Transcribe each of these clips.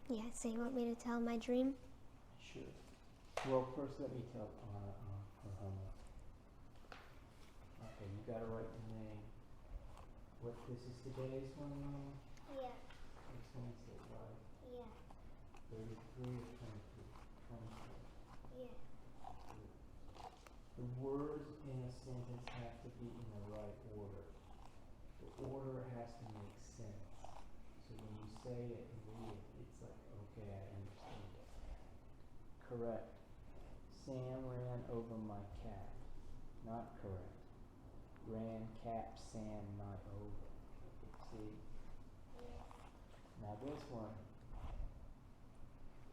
Yeah, so you want me to tell my dream? Sure. Well, first let me tell her homework. Okay, you gotta write your name. What, this is today's one, Mama? Yeah. It's Wednesday, right? Yeah. 33 or 23? 23. Yeah. The words in a sentence have to be in the right order. The order has to make sense. So when you say it and read it, it's like, okay, I understand it. Correct. Sam ran over my cat. Not correct. Ran, cap, Sam, not over. See? Now this one.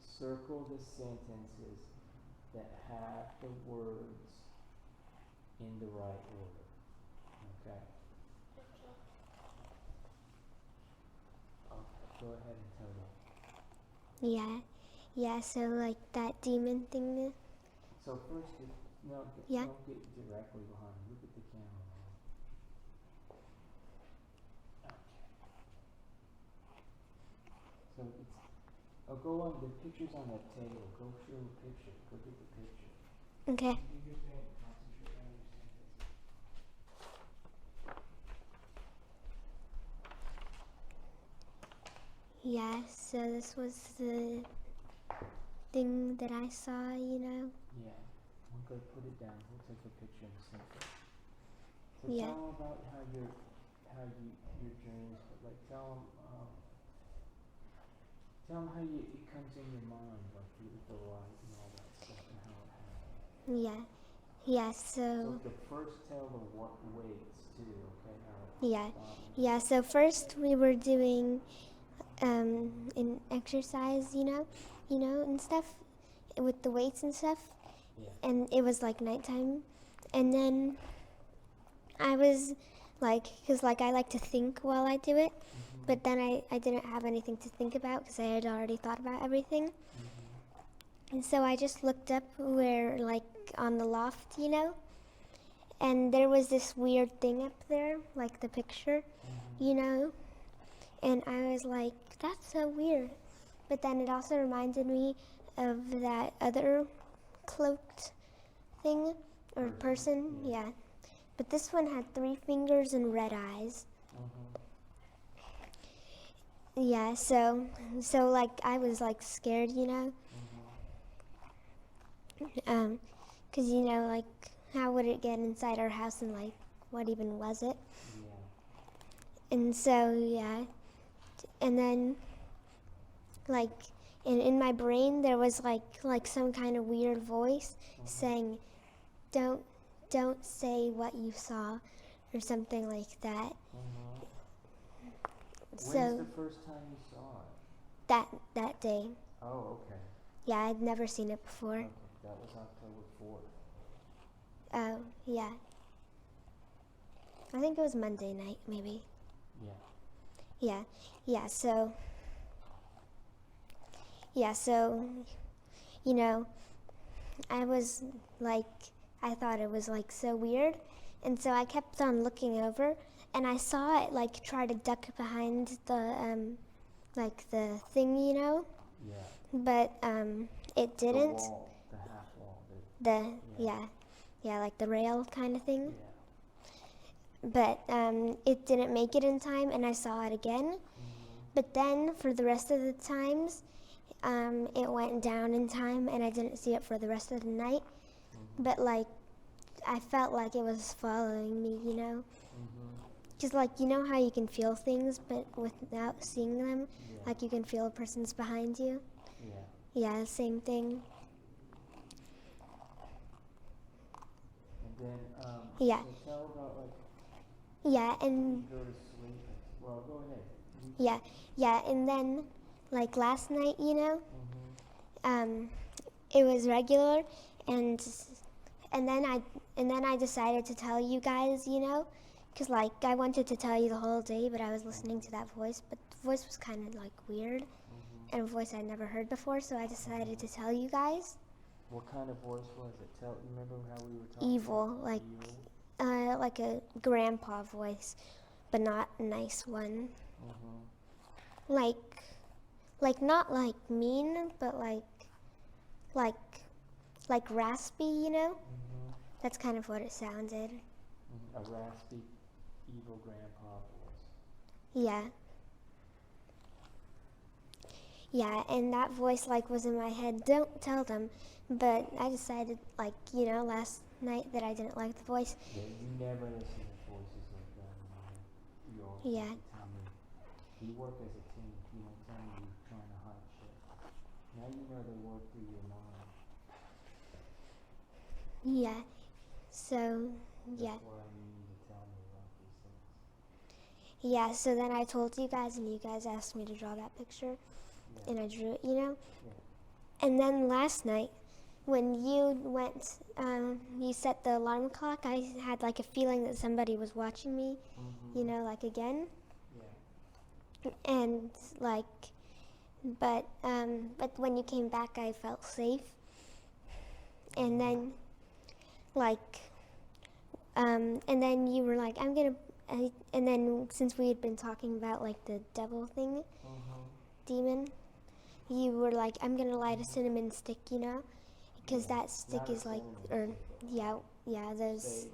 Circle the sentences that have the words in the right order. Okay? Okay, go ahead and tell them. Yeah. Yeah, so like that demon thing. So first, Yeah. don't get directly behind. Look at the camera. Okay. So it's, go on, the picture's on that table. Go show the picture. Go get the picture. Okay. Do your thing. Concentrate on your sentences. Yeah, so this was the thing that I saw, you know? Yeah. Okay, put it down. We'll take a picture in a second. So Yeah. tell them about how your dreams, like tell them how it comes in your mind, like the light and all that stuff and how it happens. Yeah. Yeah, So the first tell the what weights too, okay? How yeah. body. Yeah, so first we were doing an exercise, you know, and stuff with the weights and stuff. Yeah. And it was like nighttime. And then I was like, because like I like to think while I do it, Mm-hmm. but then I didn't have anything to think about because I had already thought about everything. Mm-hmm. And so I just looked up where, like, on the loft, you know, and there was this weird thing up there, like the picture, Mm-hmm. you know, and I was like, that's so weird. But then it also reminded me of that other cloaked thing or person, yeah. But this one had 3 fingers and red eyes. Mm-hmm. Yeah, so like I was like scared, you know, Mm-hmm. 'cause you know, like how would it get inside our house and like what even was it? Yeah. And so yeah, and then like in my brain there was like some kind of weird voice saying, don't say what you saw or something like that. So When's the first time you saw it? that day. Oh, okay. Yeah, I'd never seen it before. Okay, that was October 4th. Oh, yeah. I think it was Monday night, maybe. Yeah. Yeah, so, you know, I was like, I thought it was like so weird. And so I kept on looking over and I saw it like try to duck behind the, like the thing, you know? Yeah. But, it didn't. The wall, the half wall. Yeah, like the rail kind of thing. Yeah. But it didn't make it in time and I saw it again. But then for the rest of the times, it went down in time and I didn't see it for the rest of the night. But like, I felt like it was following me, you know? Because like, you know how you can feel things but without seeing them? Yeah. Like you can feel a person's behind you? Yeah. Yeah, same thing. And then, Yeah. so tell about like, Yeah, when and you go to sleep. Well, go ahead. yeah, and then like last night, you know, Mm-hmm. it was regular, and then I decided to tell you guys, you know, because like I wanted to tell you the whole day, but I was listening to that voice, but the voice was kind of like weird, and a voice I'd never heard before, so I decided to tell you guys. What kind of voice was it? Remember how we were talking? Evil, like Evil? like a grandpa voice, but not a nice one. Mm-hmm. like not like mean, but like raspy, you know? Mm-hmm. That's kind of what it sounded. Mm-hmm. A raspy, evil grandpa voice. Yeah. Yeah, and that voice like was in my head. Don't tell them. But I decided like, you know, last night that I didn't like the voice. Yeah, you never listen to voices like that in your head. You always Yeah. have to tell me. We work as a team. You don't tell me you're trying to hide shit. Now you know they work through your mind. Yeah. So, yeah. That's why you need to tell me about these things. Yeah, so then I told you guys and you guys asked me to draw that picture Yeah. and I drew it, you know? Yeah. And then last night when you went, you set the alarm clock, I had like a feeling that somebody was watching me, Mm-hmm. you know, like again. Yeah. And like, but when you came back, I felt safe. And then, like, and then you were like, and then since we had been talking about like the devil thing, Mm-hmm. demon, you were like, I'm gonna light a cinnamon stick, you know, because Yeah. that stick Not a is like, cinnamon or stick, yeah, those. Sage.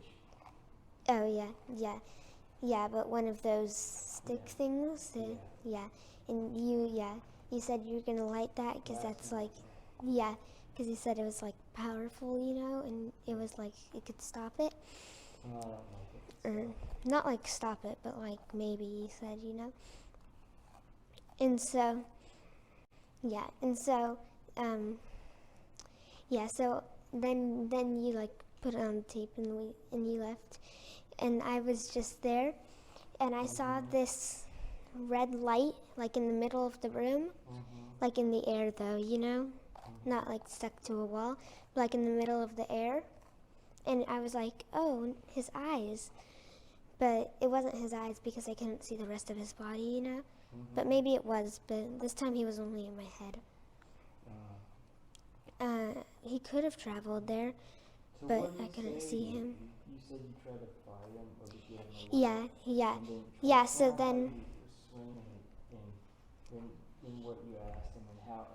Oh yeah, but one of those stick Yeah. things. Yeah, and you said you were gonna light that because that's like, yeah, because you said it was like powerful, you know, and it was like it could stop it, I don't like it. or not like stop it, but like maybe you said, you know, and so so then you like put it on the tape and you left, and I was just there. And I saw this red light, like in the middle of the room, like in the air though, you know? Not like stuck to a wall, but like in the middle of the air. And I was like, oh, his eyes. But it wasn't his eyes because I couldn't see the rest of his body, you know? But maybe it was, but this time he was only in my head. He could have traveled there, So but what did I you couldn't say see to him. You said you tried to fight him, or did you have no way? Yeah. And then Yeah, tell so how then, you were swinging in what you asked him, and how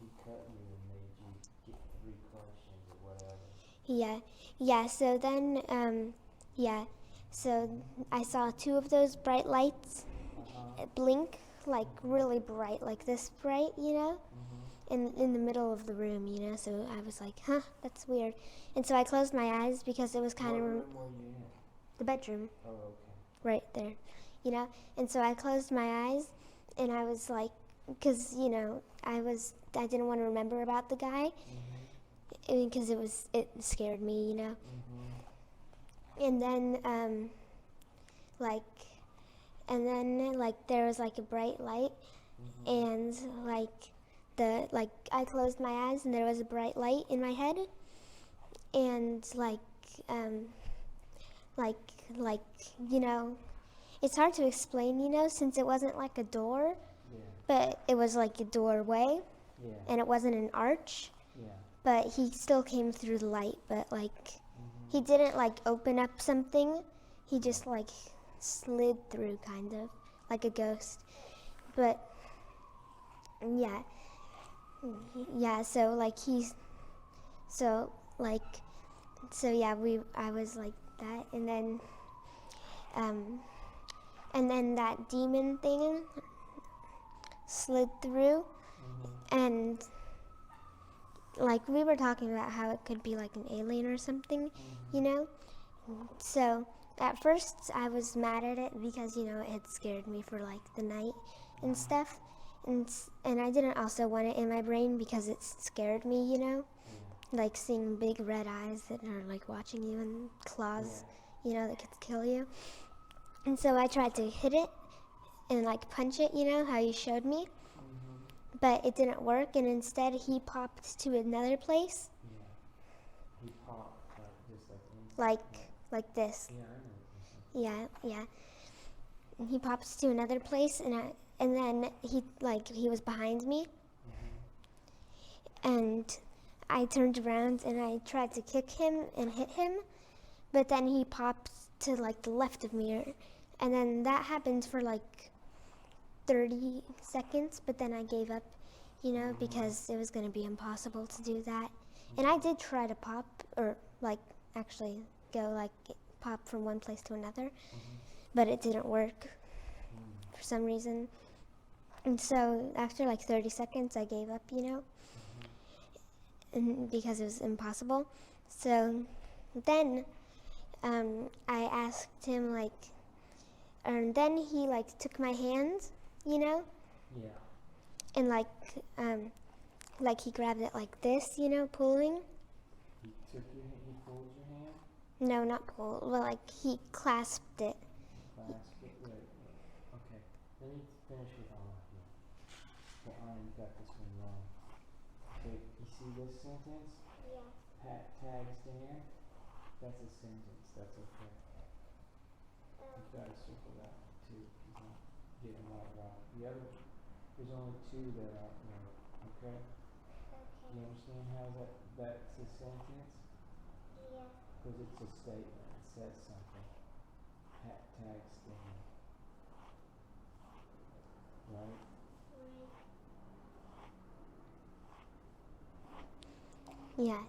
he cut you and made you get 3 questions or whatever. yeah, so then, so I saw 2 of those bright lights blink, like really bright, like this bright, you know, in the middle of the room, you know, so I was like, huh, that's weird. And so I closed my eyes because it was kind What of room were you in? the bedroom Oh, okay. right there, you know, and so I closed my eyes and I was like, because, you know, I didn't want to remember about the guy because it scared me, you know. And then, there was like a bright light, and I closed my eyes, and there was a bright light in my head, and um, you know, it's hard to explain, you know, since it wasn't like a door, but it was like a doorway, and it wasn't an arch, but he still came through the light, but like. He didn't like open up something. He just like slid through kind of like a ghost. But yeah. So like I was like that, and then that demon thing slid through, and like we were talking about how it could be like an alien or something, you know? So at first I was mad at it because, you know, it had scared me for like the night and stuff. And I didn't also want it in my brain because it scared me, you know? Like seeing big red eyes that are like watching you and claws, you know, that could kill you. And so I tried to hit it and like punch it, you know, how you showed me. But it didn't work, and instead he popped to another place. He popped just like like this. Yeah, I know. Yeah. And he pops to another place, and then he was behind me, and I turned around and I tried to kick him and hit him, but then he popped to like the left of me, and then that happened for like 30 seconds, but then I gave up, because it was going to be impossible to do that. And I did try to pop, or like actually go like pop from one place to another, but it didn't work for some reason. And so after like 30 seconds, I gave up, and because it was impossible. So then I asked him and then he took my hand, Yeah. and he grabbed it like this, pulling. He took your hand, he pulled your hand, No, not pull. Well, he clasped it. clasped it, right. Okay. Let me finish with Anna here. Well, Anna, you got this one wrong. Okay, you see this sentence? Yeah. Pat tags Dan. That's a sentence. That's okay. You've got to circle that one too. He's not getting that right. The other, there's only two that aren't right. Okay? You understand how that's a sentence? Yeah. Because it's a statement. It says something. Pat tags Dan. Right? Yeah.